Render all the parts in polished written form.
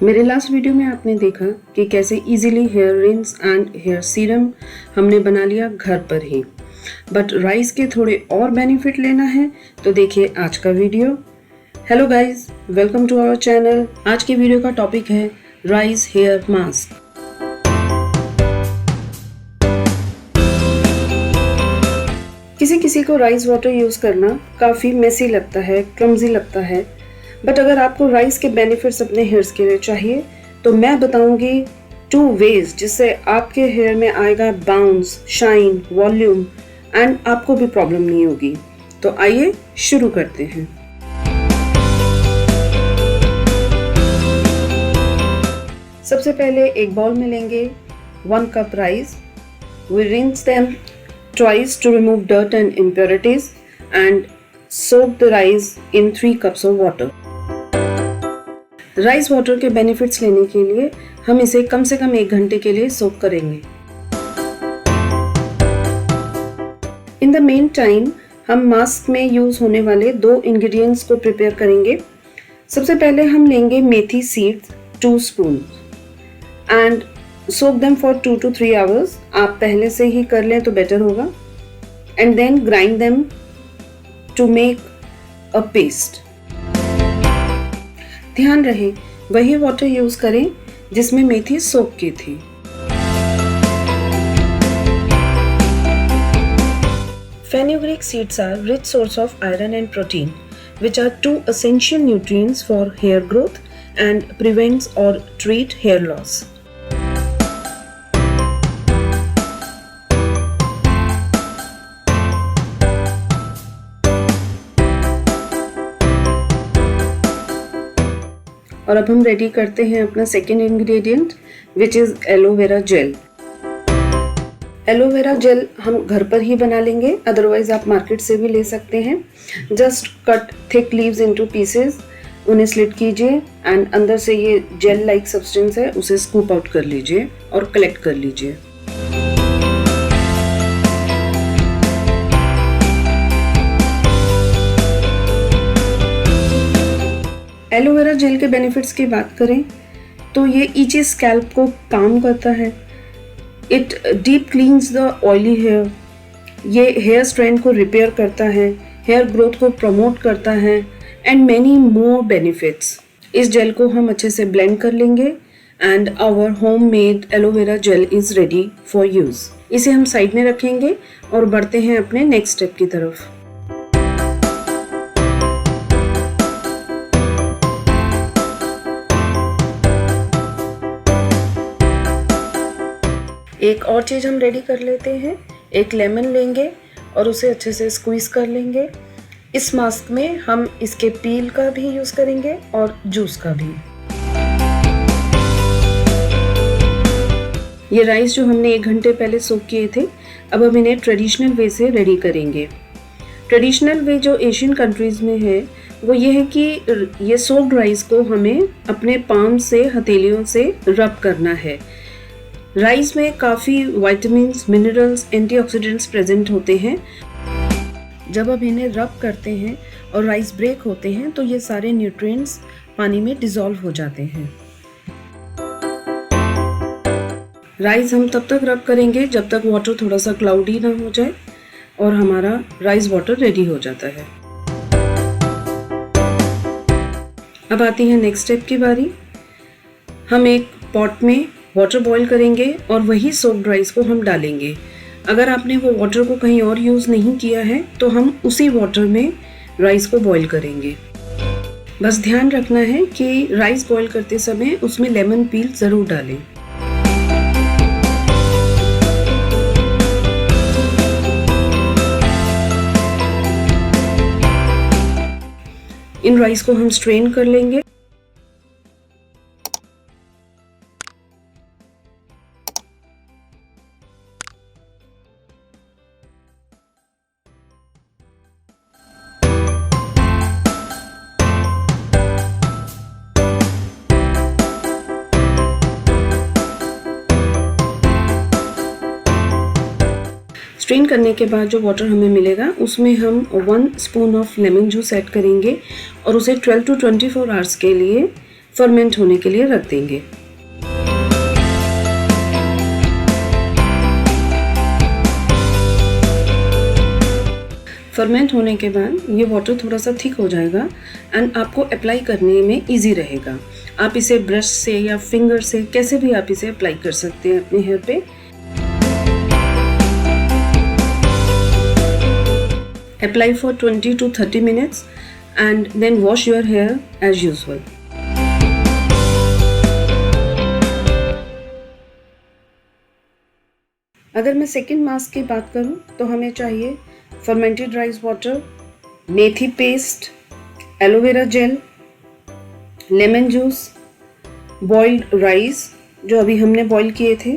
मेरे last video में आपने देखा कि कैसे easily hair rinse and hair serum हमने बना लिया घर पर ही। बट राइस के थोड़े और बेनिफिट लेना है तो देखिए आज का video. Hello guys, welcome to our channel. आज की वीडियो का टॉपिक है राइस हेयर मास्क। किसी किसी को राइस वाटर यूज़ करना काफ़ी मेसी लगता है, क्लमजी लगता है। बट अगर आपको राइस के बेनिफिट्स अपने हेयर्स के लिए चाहिए तो मैं बताऊंगी 2 वेज जिससे आपके हेयर में आएगा बाउंस, शाइन, वॉल्यूम एंड आपको भी प्रॉब्लम नहीं होगी। तो आइए शुरू करते हैं। सबसे पहले एक बाउल में लेंगे 1 cup rice. We rinse them twice to remove dirt and impurities and soak the rice in 3 cups of water. Rice water के बेनिफिट्स लेने के लिए हम इसे कम से कम 1 घंटे के लिए सोक करेंगे। इन द मेन टाइम हम मास्क में यूज होने वाले 2 इंग्रेडिएंट्स को प्रिपेयर करेंगे। सबसे पहले हम लेंगे methi seeds 2 spoon and soak them for 2 to 3 hours. आप पहले से ही कर लें तो बेटर होगा। And then grind them to make a paste. ध्यान रहे वही वाटर यूज करें जिसमें मेथी सोक की थी। Fenugreek seeds are rich source of iron and protein, which are 2 essential nutrients for hair growth and prevents or treat hair loss. और अब हम रेडी करते हैं अपना second ingredient which is aloe vera gel. Aloe vera gel हम घर पर ही बना लेंगे, अदरवाइज आप मार्केट से भी ले सकते हैं। Just cut thick leaves into pieces, उन्हें स्लिट कीजिए एंड अंदर से ये जेल लाइक सब्सटेंस है उसे स्कूप आउट कर लीजिए और कलेक्ट कर लीजिए। एलोवेरा जेल के बेनिफिट्स की बात करें तो ये ईची स्कैल्प को काम करता है। It deep cleanses the oily hair. ये हेयर स्ट्रैंड को रिपेयर करता है, हेयर ग्रोथ को प्रमोट करता है एंड मैनी मोर बेनिफिट्स। इस जेल को हम अच्छे से ब्लेंड कर लेंगे and our homemade aloe vera gel is ready for use. इसे हम साइड में रखेंगे और बढ़ते हैं अपने नेक्स्ट स्टेप की तरफ। एक और चीज़ हम रेडी कर लेते हैं। एक लेमन लेंगे और उसे अच्छे से स्क्वीज़ कर लेंगे। इस मास्क में हम इसके पील का भी यूज़ करेंगे और जूस का भी। ये राइस जो हमने 1 घंटे पहले सोक किए थे, अब हम इन्हें ट्रेडिशनल वे से रेडी करेंगे। ट्रेडिशनल वे जो एशियन कंट्रीज़ में है वो ये है कि ये सोक्ड राइस को हमें अपने पाम से, हथेलियों से रब करना है। राइस में काफ़ी विटामिन्स, मिनरल्स, एंटीऑक्सीडेंट्स प्रेजेंट होते हैं। जब अब इन्हें रब करते हैं और राइस ब्रेक होते हैं तो ये सारे न्यूट्रिएंट्स पानी में डिसॉल्व हो जाते हैं। राइस हम तब तक रब करेंगे जब तक वाटर थोड़ा सा क्लाउडी ना हो जाए और हमारा राइस वाटर रेडी हो जाता है। अब आती है नेक्स्ट स्टेप की बारी। हम एक पॉट में वाटर बॉईल करेंगे और वही सोक्ड राइस को हम डालेंगे। अगर आपने वो वाटर को कहीं और यूज़ नहीं किया है तो हम उसी वाटर में राइस को बॉईल करेंगे। बस ध्यान रखना है कि राइस बॉईल करते समय उसमें लेमन पील ज़रूर डालें। इन राइस को हम स्ट्रेन कर लेंगे। स्ट्रेन करने के बाद जो वाटर हमें मिलेगा उसमें हम 1 spoon of lemon juice add करेंगे और उसे 12 to 24 आवर्स के लिए फर्मेंट होने के लिए रख देंगे। फर्मेंट होने के बाद ये वाटर थोड़ा सा थिक हो जाएगा एंड आपको अप्लाई करने में इजी रहेगा। आप इसे ब्रश से या फिंगर से कैसे भी आप इसे अप्लाई कर सकते हैं अपने हेयर पे। Apply for 20 to 30 minutes and then wash your hair as usual. अगर मैं सेकेंड मास्क की बात करूं तो हमें चाहिए fermented rice water, methi paste, aloe vera gel, lemon juice, boiled rice जो अभी हमने बॉईल किए थे,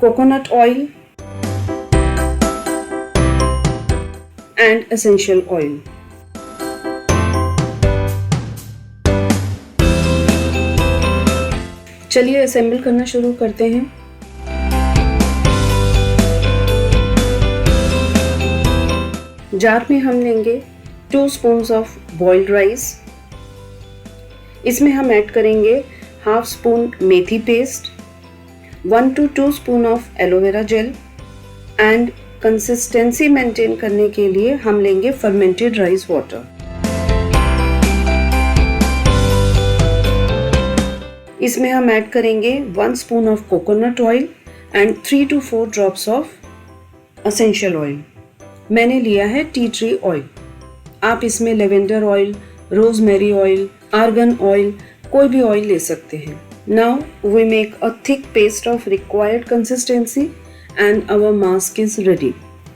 coconut oil and essential oil. चलिए असेंबल करना शुरू करते हैं। जार में हम लेंगे 2 स्पून्स ऑफ बॉइल्ड राइस। इसमें हम ऐड करेंगे half spoon methi paste, 1 to 2 spoon of aloe vera gel and consistency maintain करने के लिए हम लेंगे फर्मेंटेड राइस वाटर। इसमें हम ऐड करेंगे 1 spoon of coconut oil and 3 to 4 drops of essential oil. मैंने लिया है टी ट्री ऑयल। आप इसमें lavender oil, rosemary oil, argan oil, कोई भी ऑयल ले सकते हैं। Now we make a thick paste of required consistency and our mask is ready.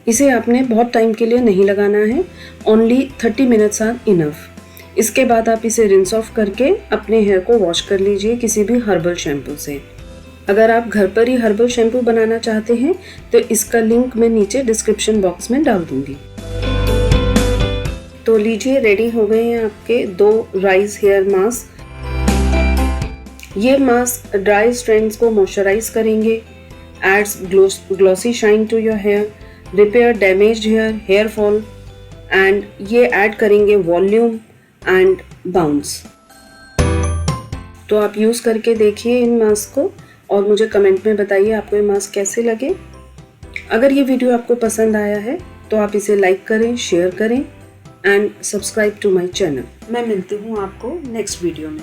इसे आपने बहुत टाइम के लिए नहीं लगाना है, ओनली 30 मिनट्स आर इनफ। इसके बाद आप इसे रिंस ऑफ करके अपने हेयर को वॉश कर लीजिए किसी भी हर्बल शैम्पू से। अगर आप घर पर ही हर्बल शैम्पू बनाना चाहते हैं तो इसका लिंक मैं नीचे डिस्क्रिप्शन बॉक्स में डाल दूंगी। तो लीजिए, रेडी हो गए हैं आपके 2 राइस हेयर मास्क। ये मास्क ड्राई स्ट्रैंड्स को मॉइस्चराइज करेंगे, adds glossy shine to your hair, repair damaged hair, hair fall and ये ऐड करेंगे वॉल्यूम एंड बाउंस। तो आप यूज़ करके देखिए इन मास्क को और मुझे कमेंट में बताइए आपको ये मास्क कैसे लगे। अगर ये वीडियो आपको पसंद आया है तो आप इसे लाइक करें, शेयर करें and subscribe to my channel. मैं मिलती हूँ आपको नेक्स्ट वीडियो में।